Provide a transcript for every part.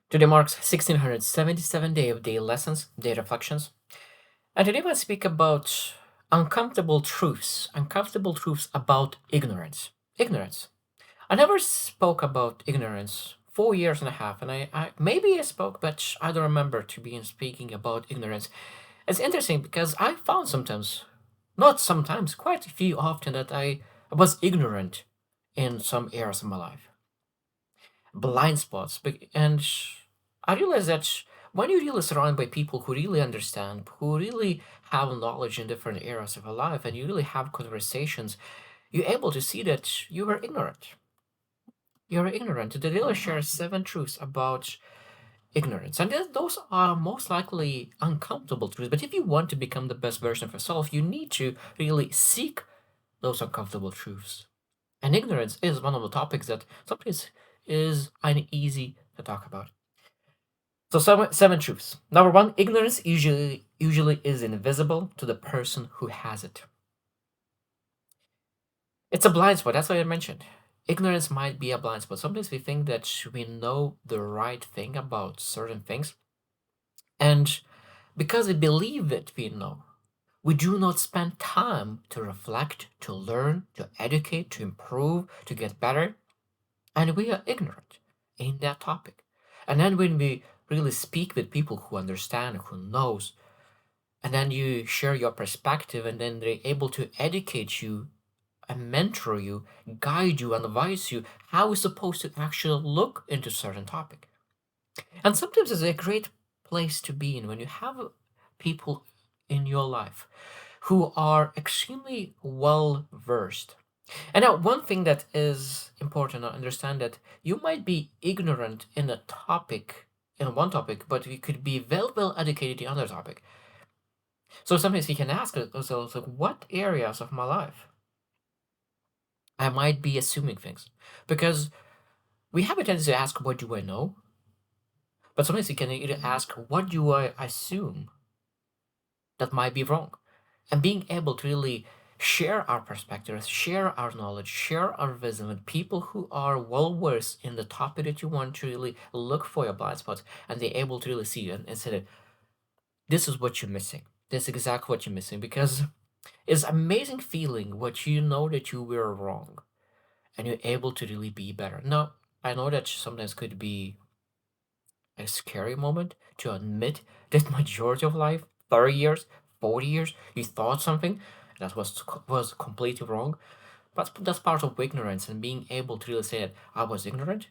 Today marks 1677 day of day lessons, day reflections. And today I speak about uncomfortable truths about ignorance. Ignorance. I never spoke about ignorance 4 years and a half, and I maybe I spoke, but I don't remember to be speaking about ignorance. It's interesting because I found sometimes, not sometimes, quite a few often that I was ignorant in some areas of my life, blind spots, and I realized that when you're really surrounded by people who really understand, who really have knowledge in different areas of your life, and you really have conversations, you're able to see that you were ignorant. You're ignorant. The dealer shares 7 truths about ignorance, and those are most likely uncomfortable truths. But if you want to become the best version of yourself, you need to really seek those uncomfortable truths. And ignorance is one of the topics that sometimes is uneasy to talk about. So seven truths. Number one, ignorance usually is invisible to the person who has it. It's a blind spot. That's why I mentioned. Ignorance might be a blind spot. Sometimes we think that we know the right thing about certain things, and because we believe that we know, we do not spend time to reflect, to learn, to educate, to improve, to get better, and we are ignorant in that topic. And then when we really speak with people who understand, who knows, and then you share your perspective, and then they're able to educate you and mentor you, guide you, and advise you how we're supposed to actually look into certain topic. And sometimes it's a great place to be in when you have people in your life who are extremely well versed. And now, one thing that is important to understand that you might be ignorant in a topic, in one topic, but you could be well educated in another topic. So sometimes we can ask ourselves, like, what areas of my life I might be assuming things? Because we have a tendency to ask, what do I know? But sometimes we can either ask, what do I assume that might be wrong? And being able to really share our perspectives, share our knowledge, share our wisdom with people who are well versed in the topic that you want to really look for your blind spots, and they're able to really see and say that this is what you're missing. This is exactly what you're missing, because it's amazing feeling what you know that you were wrong and you're able to really be better. Now, I know that sometimes could be a scary moment to admit that majority of life, 30 years, 40 years, you thought something that was completely wrong. But that's part of ignorance, and being able to really say that I was ignorant,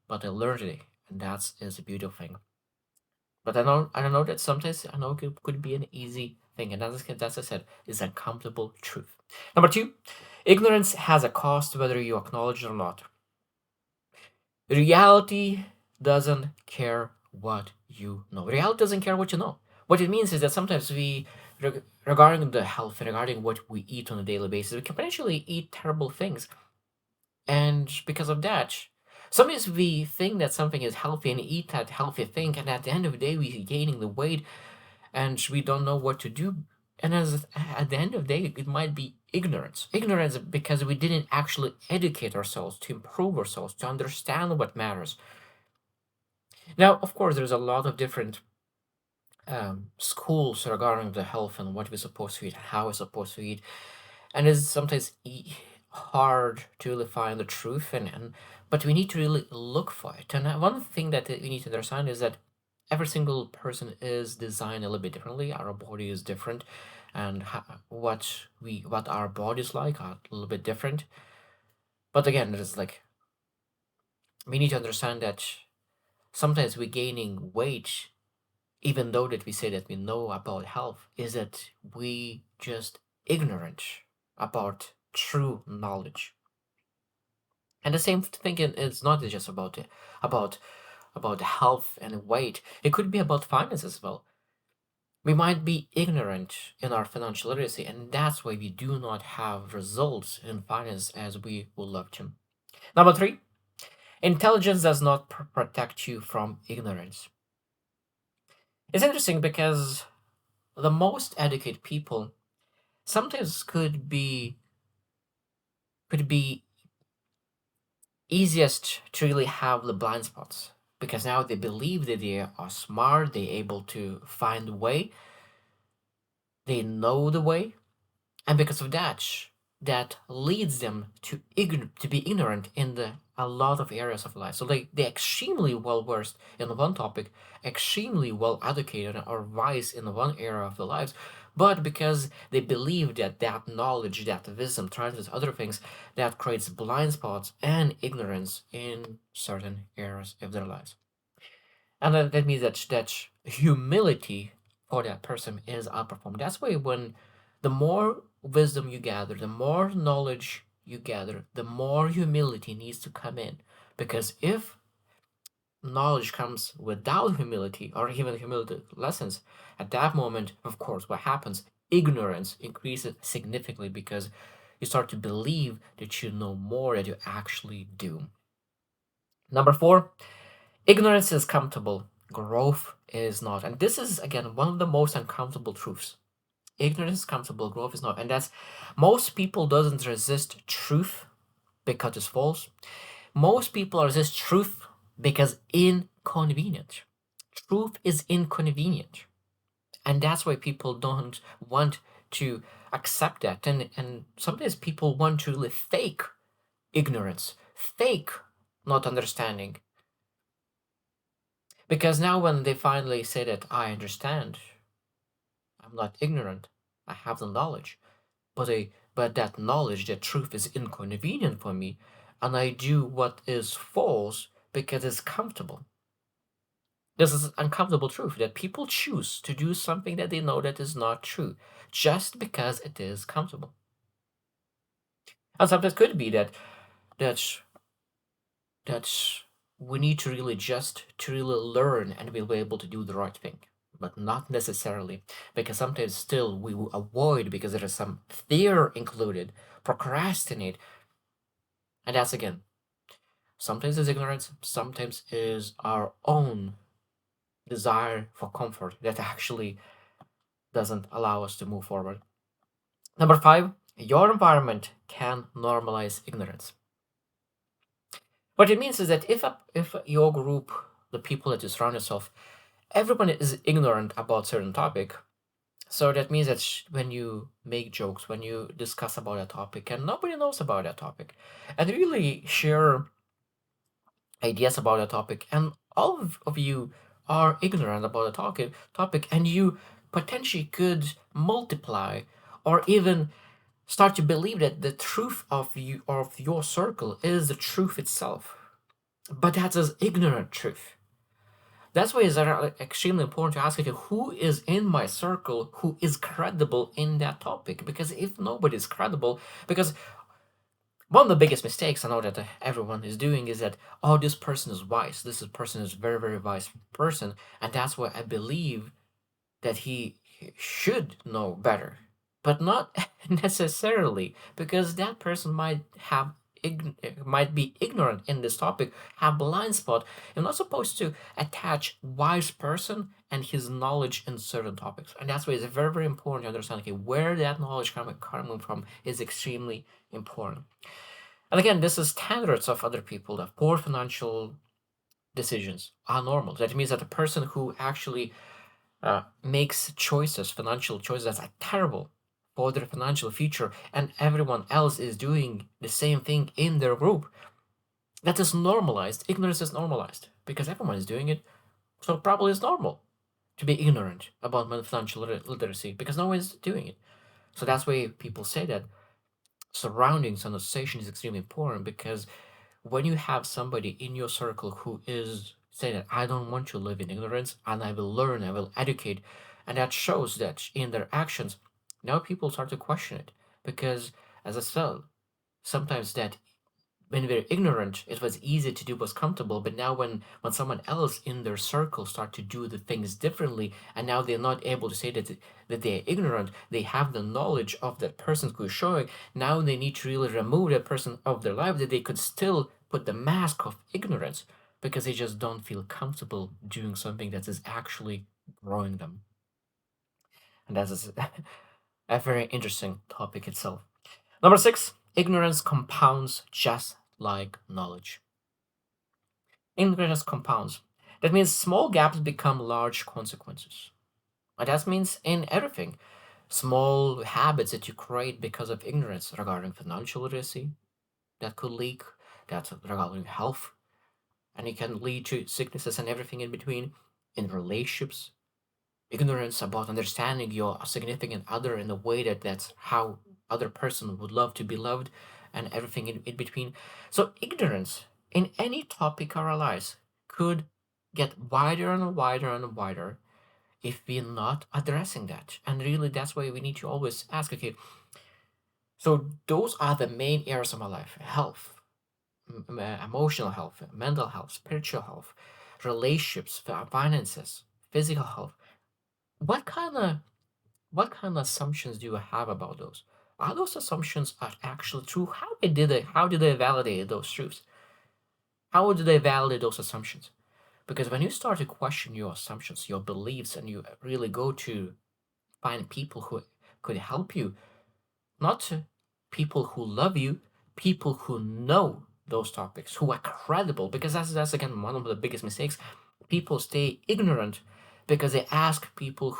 but I learned it, and that is a beautiful thing. But I know that sometimes I know it could be an easy thing, and that's I said is a comfortable truth. Number two, ignorance has a cost whether you acknowledge it or not. Reality doesn't care what you know. Reality doesn't care what you know. What it means is that sometimes regarding the health, regarding what we eat on a daily basis, we can potentially eat terrible things, and because of that, sometimes we think that something is healthy and eat that healthy thing, and at the end of the day, we're gaining the weight, and we don't know what to do. And at the end of the day, it might be ignorance. Ignorance because we didn't actually educate ourselves to improve ourselves, to understand what matters. Now, of course, there's a lot of different schools regarding the health and what we're supposed to eat, how we're supposed to eat, and it's sometimes hard to really find the truth, and but we need to really look for it. And one thing that we need to understand is that every single person is designed a little bit differently. Our body is different, and what our bodies like are a little bit different. But again, it's like we need to understand that sometimes we're gaining weight even though that we say that we know about health, is that we just ignorant about true knowledge. And the same thing is not just about about health and weight. It could be about finance as well. We might be ignorant in our financial literacy, and that's why we do not have results in finance as we would love to. Number three, intelligence does not protect you from ignorance. It's interesting because the most educated people sometimes could be easiest to really have the blind spots. because now they believe that they are smart, they're able to find a way, they know the way, and because of that, that leads them to be ignorant in a lot of areas of life. So they're extremely well versed in one topic, extremely well educated or wise in one area of their lives, but because they believe that that knowledge, that wisdom transfers other things, that creates blind spots and ignorance in certain areas of their lives. And that means that humility for that person is outperformed. That's why when the more wisdom you gather, the more knowledge you gather, the more humility needs to come in. Because if knowledge comes without humility, or even humility lessons, at that moment, of course, what happens? Ignorance increases significantly because you start to believe that you know more than you actually do. Number four, ignorance is comfortable, growth is not. And this is, again, one of the most uncomfortable truths. Ignorance is comfortable, growth is not. And that's most people doesn't resist truth because it's false. Most people resist truth because inconvenient. Truth is inconvenient. And that's why people don't want to accept that. And sometimes people want to really fake ignorance, fake not understanding. Because now, when they finally say that I understand, I'm not ignorant, I have the knowledge, but that knowledge, that truth is inconvenient for me, and I do what is false because it's comfortable. This is an uncomfortable truth that people choose to do something that they know that is not true, just because it is comfortable. And sometimes it could be that that we need to really just to really learn and we'll be able to do the right thing, but not necessarily, because sometimes still we will avoid because there is some fear included, procrastinate. And that's, again, sometimes is ignorance, sometimes is our own desire for comfort that actually doesn't allow us to move forward. Number five, your environment can normalize ignorance. What it means is that if your group, the people that you surround yourself, everyone is ignorant about certain topic, so that means that when you make jokes, when you discuss about a topic and nobody knows about that topic, and really share ideas about a topic, and all of you are ignorant about a topic, and you potentially could multiply or even start to believe that the truth of your circle is the truth itself, but that's an ignorant truth. That's why it's extremely important to ask you who is in my circle who is credible in that topic. Because if nobody is credible, because one of the biggest mistakes I know that everyone is doing is that, oh, this person is wise. Person is very, very wise person, and that's why I believe that he should know better, but not necessarily, because that person might be ignorant in this topic, have blind spot. You're not supposed to attach wise person and his knowledge in certain topics, and that's why it's very, very important to understand, okay, where that knowledge coming from is extremely important. And again, this is standards of other people that poor financial decisions are normal. That means that the person who actually makes choices, financial choices that are terrible for their financial future, and everyone else is doing the same thing in their group, that is normalized. Ignorance is normalized because everyone is doing it, so probably it's normal to be ignorant about financial literacy because no one is doing it. So that's why people say that surroundings and association is extremely important, because when you have somebody in your circle who is saying that I don't want to live in ignorance and I will learn, I will educate, and that shows that in their actions, now people start to question it. Because, as I said, sometimes that when we're ignorant, it was easy to do what's comfortable, but now when someone else in their circle start to do the things differently, and now they're not able to say that they're ignorant, they have the knowledge of that person who's showing, now they need to really remove that person of their life, that they could still put the mask of ignorance because they just don't feel comfortable doing something that is actually growing them. And that is a very interesting topic itself. Number six, ignorance compounds just like knowledge. Ignorance compounds. That means small gaps become large consequences. And that means in everything. Small habits that you create because of ignorance regarding financial literacy that could leak, that's regarding health, and it can lead to sicknesses and everything in between. In relationships, ignorance about understanding your significant other in a way that's how other person would love to be loved, and everything in between. So ignorance in any topic of our lives could get wider and wider and wider if we're not addressing that. And really, that's why we need to always ask, okay, so those are the main areas of my life: health, emotional health, mental health, spiritual health, relationships, finances, physical health. What kind of assumptions do you have about those? Are those assumptions are actually true? How did they validate those truths? How did they validate those assumptions? Because when you start to question your assumptions, your beliefs, and you really go to find people who could help you, not people who love you, people who know those topics, who are credible, because that's again one of the biggest mistakes. People stay ignorant because they ask people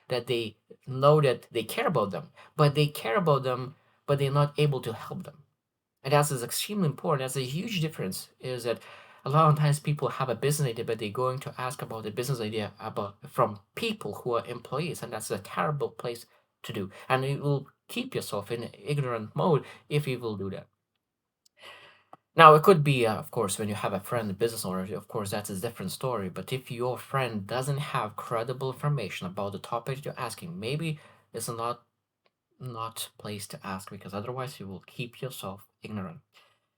that they know that they care about them, but they care about them, but they're not able to help them. And that is extremely important. That's a huge difference. Is that a lot of times people have a business idea, but they're going to ask about the business idea about from people who are employees, and that's a terrible place to do. And it will keep yourself in ignorant mode if you will do that. Now, it could be, of course, when you have a friend, a business owner, of course, that's a different story. But if your friend doesn't have credible information about the topic you're asking, maybe it's not place to ask, because otherwise you will keep yourself ignorant.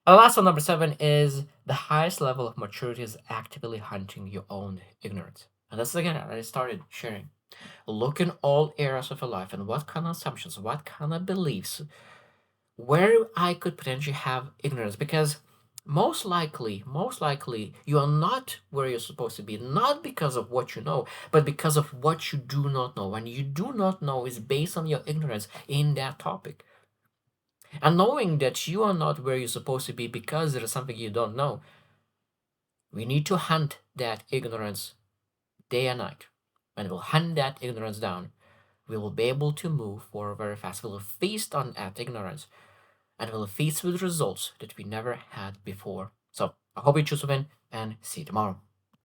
And the last one, number 7, is the highest level of maturity is actively hunting your own ignorance. And this is again, I started sharing. Look in all areas of your life and what kind of assumptions, what kind of beliefs, where I could potentially have ignorance, because most likely, you are not where you're supposed to be, not because of what you know, but because of what you do not know. And you do not know is based on your ignorance in that topic. And knowing that you are not where you're supposed to be because there is something you don't know, we need to hunt that ignorance day and night. When we'll hunt that ignorance down, we will be able to move forward very fast. We will feast on that ignorance, and we'll feast with results that we never had before. So I hope you choose to win, and see you tomorrow.